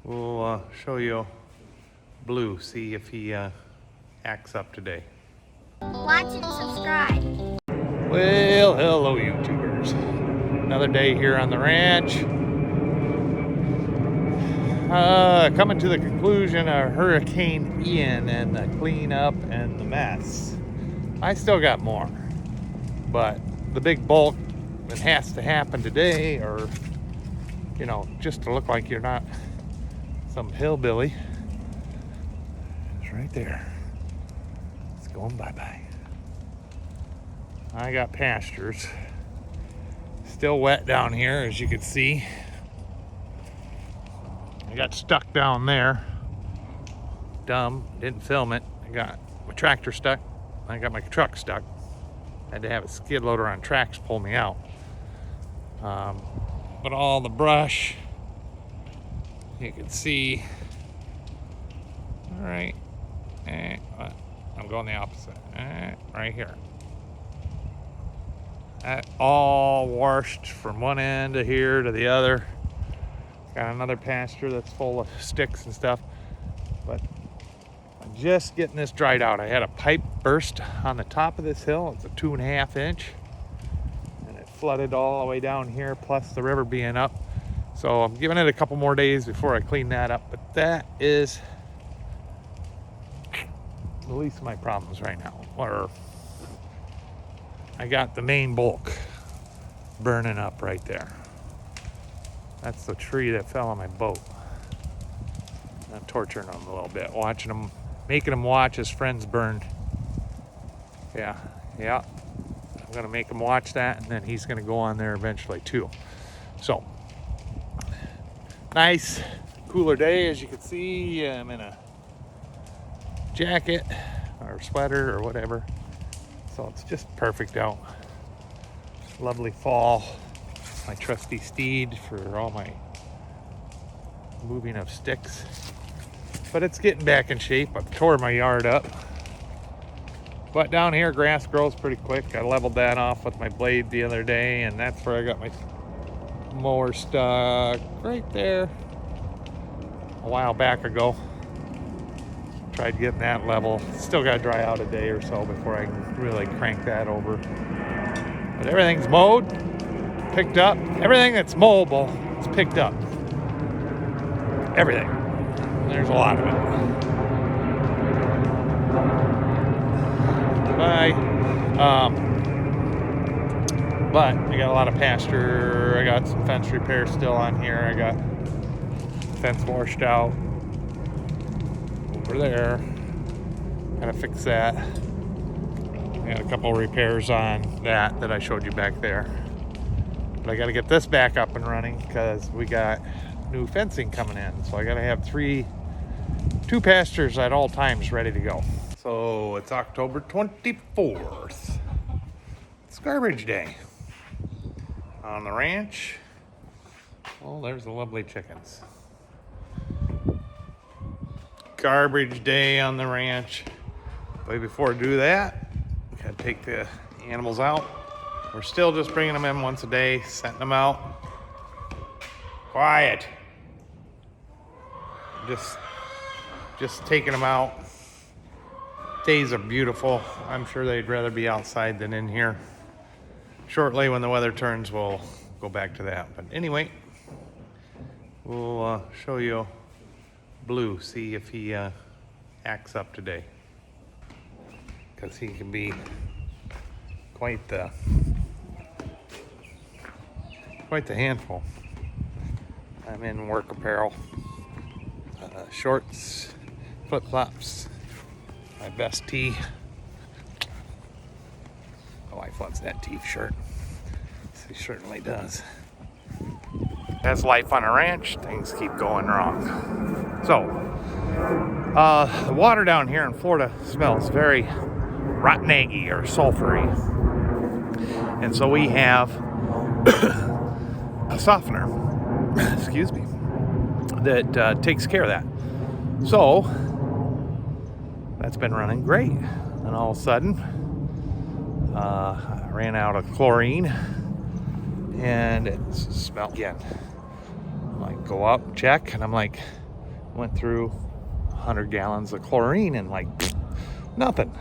We'll show you Blue, see if he acts up today. Watch and subscribe. Well, hello YouTubers. Another day here on the ranch. Coming to the conclusion of Hurricane Ian and the cleanup and the mess. I still got more, but the big bulk that has to happen today, or you know, just to look like you're not some hillbilly, is right there. It's going bye-bye. I got pastures. Still wet down here, as you can see. I got stuck down there. Dumb, didn't film it. I got my tractor stuck. I got my truck stuck. Had to have a skid loader on tracks pull me out. But all the brush, you can see. All right, I'm going the opposite. Right here. That all washed from one end of here to the other. Got another pasture that's full of sticks and stuff, but I'm just getting this dried out. I had a pipe burst on the top of this hill. It's a 2.5 inch, and it flooded all the way down here, plus the river being up. So I'm giving it a couple more days before I clean that up, but that is the least of my problems right now. Or I got the main bulk burning up right there. That's the tree that fell on my boat. I'm torturing him a little bit, watching him, making him watch his friends burn. Yeah. I'm gonna make him watch that, and then he's gonna go on there eventually too. So, nice, cooler day, as you can see. I'm in a jacket or sweater or whatever. So it's just perfect out. Lovely fall. My trusty steed for all my moving of sticks. But it's getting back in shape. I've tore my yard up. But down here, grass grows pretty quick. I leveled that off with my blade the other day, and that's where I got my mower stuck right there a while back ago. Tried getting that level. Still got to dry out a day or so before I can really crank that over. But everything's mowed, picked up. Everything that's mowable is picked up. Everything. There's a lot of it. Bye. But I got a lot of pasture. I got some fence repairs still on here. I got fence washed out over there. Gotta fix that. I got a couple repairs on that I showed you back there. But I got to get this back up and running because we got new fencing coming in. So I got to have two pastures at all times ready to go. So it's October 24th. It's garbage day on the ranch. Oh, there's the lovely chickens. Garbage day on the ranch. But before I do that, got to take the animals out. We're still just bringing them in once a day, setting them out. Quiet. Just taking them out. Days are beautiful. I'm sure they'd rather be outside than in here. Shortly, when the weather turns, we'll go back to that. But anyway, we'll show you Blue, see if he acts up today. Because he can be quite the handful. I'm in work apparel, shorts, flip-flops, my best tee. My wife loves that t-shirt. She certainly does. That's life on a ranch. Things keep going wrong. So, the water down here in Florida smells very rotten eggy or sulfury. And so we have a softener, excuse me, that takes care of that. So that's been running great. And all of a sudden, I ran out of chlorine and it smelled again. I'm like, go up, check, and I'm like, Went through 100 gallons of chlorine and like nothing.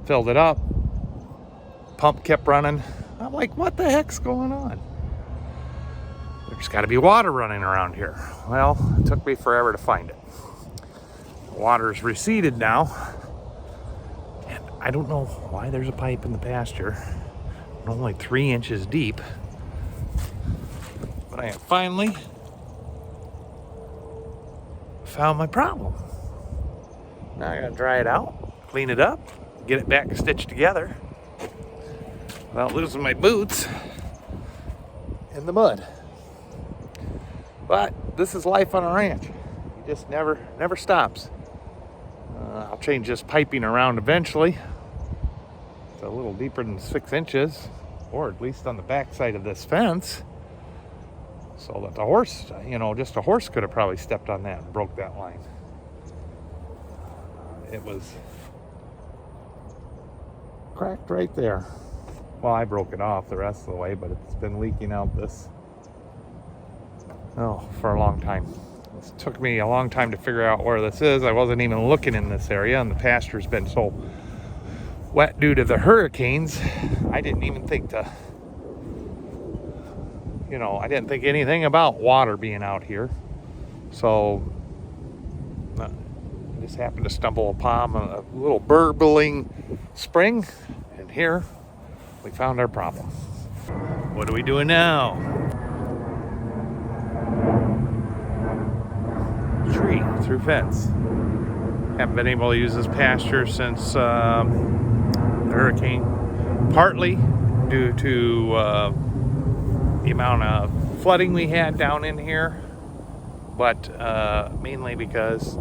Filled it up. Pump kept running. I'm like, what the heck's going on? There's got to be water running around here. Well, it took me forever to find it. The water's receded now. And I don't know why there's a pipe in the pasture. Only 3 inches deep. But I have finally found my problem. Now I gotta dry it out, clean it up, get it back stitched together without losing my boots in the mud. But this is life on a ranch. It just never stops. I'll change this piping around eventually. It's a little deeper than 6 inches, or at least on the back side of this fence, so that the horse, just a horse could have probably stepped on that and broke that line. It was cracked right there. Well, I broke it off the rest of the way, but it's been leaking out this, for a long time. It took me a long time to figure out where this is. I wasn't even looking in this area, and the pasture's been so wet due to the hurricanes. I didn't even think to, I didn't think anything about water being out here. So I just happened to stumble upon a little burbling spring, and here we found our problem. What are we doing now? Tree through fence. Haven't been able to use this pasture since the hurricane, partly due to the amount of flooding we had down in here, but mainly because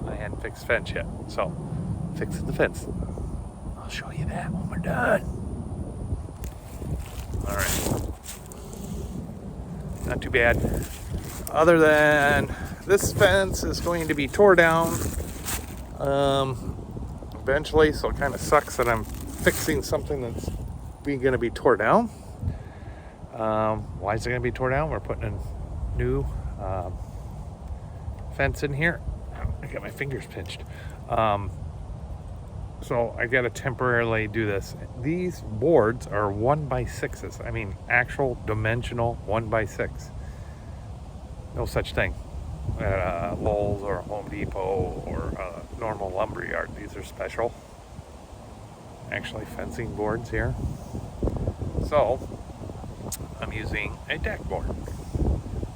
I hadn't fixed the fence yet. So, fixing the fence. I'll show you that when we're done. Alright. Not too bad. Other than this fence is going to be tore down eventually, so it kind of sucks that I'm fixing something that's going to be tore down. Why is it going to be tore down? We're putting a new fence in here. I got my fingers pinched. So I got to temporarily do this. These boards are 1x6s. I mean, actual dimensional 1x6. No such thing at Lowe's or Home Depot or normal lumber yard. These are special, actually, fencing boards here. So I'm using a deck board.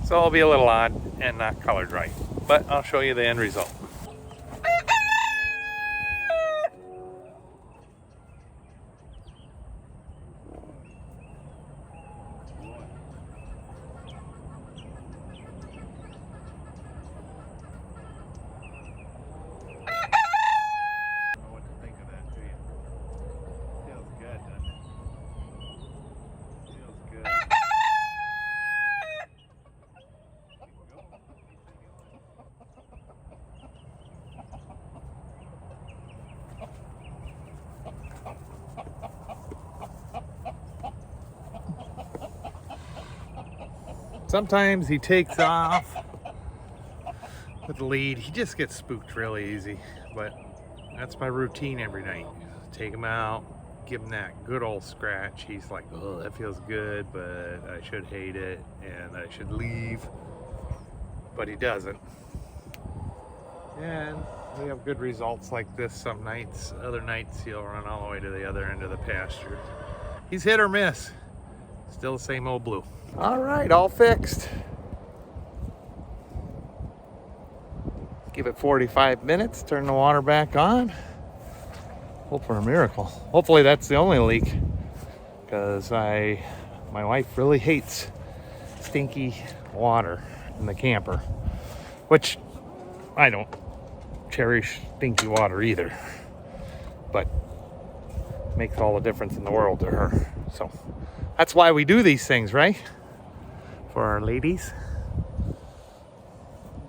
So it'll be a little odd and not colored right, but I'll show you the end result. Sometimes he takes off with the lead. He just gets spooked really easy, but that's my routine every night. Take him out, give him that good old scratch. He's like, oh, that feels good, but I should hate it and I should leave, but he doesn't. And we have good results like this some nights. Other nights he'll run all the way to the other end of the pasture. He's hit or miss. Still the same old blue. All right, all fixed. Give it 45 minutes, turn the water back on. Hope for a miracle. Hopefully that's the only leak, because my wife really hates stinky water in the camper, which I don't cherish stinky water either, but makes all the difference in the world to her. So that's why we do these things, right? For our ladies.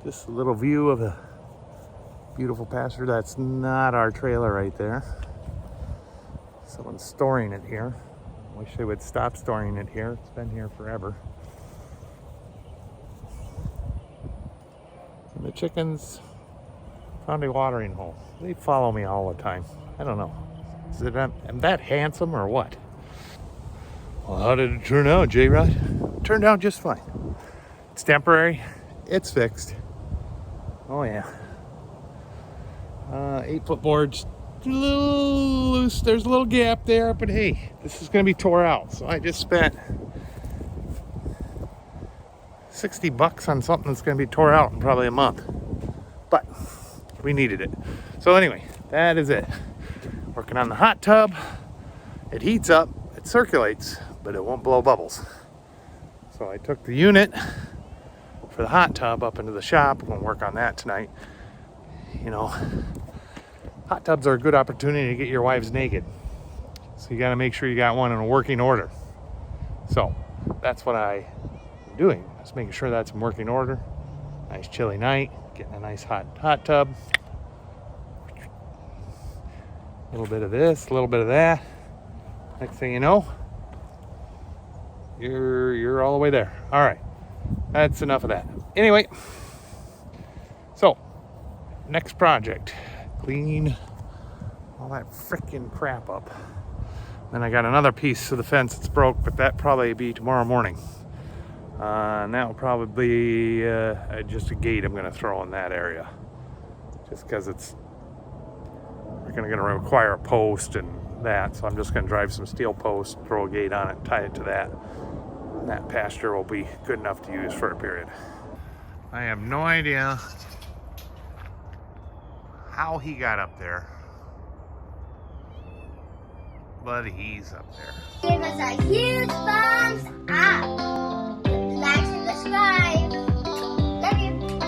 Just a little view of the beautiful pasture. That's not our trailer right there. Someone's storing it here. Wish they would stop storing it here. It's been here forever. And the chickens found a watering hole. They follow me all the time. I don't know. Is it am that handsome or what? Well, how did it turn out, Jayrod? Turned out just fine. It's temporary. It's fixed. Oh yeah. 8-foot boards. A little loose. There's a little gap there, but hey, this is going to be tore out. So I just spent $60 on something that's going to be tore out in probably a month. But we needed it. So anyway, that is it. Working on the hot tub. It heats up, it circulates, but it won't blow bubbles. So I took the unit for the hot tub up into the shop. I'm going to work on that tonight. You know, hot tubs are a good opportunity to get your wives naked. So you got to make sure you got one in a working order. So that's what I'm doing. Just making sure that's in working order. Nice chilly night. Getting a nice hot tub. A little bit of this, a little bit of that. Next thing you know, you're all the way there. All right. That's enough of that. Anyway, so next project. Clean all that freaking crap up. Then I got another piece of the fence that's broke, but that probably be tomorrow morning. And that will probably be just a gate I'm going to throw in that area. Just because we're going to require a post and that. So I'm just going to drive some steel posts, throw a gate on it, tie it to that. And that pasture will be good enough to use for a period. I have no idea how he got up there, but he's up there. Give us a huge thumbs up.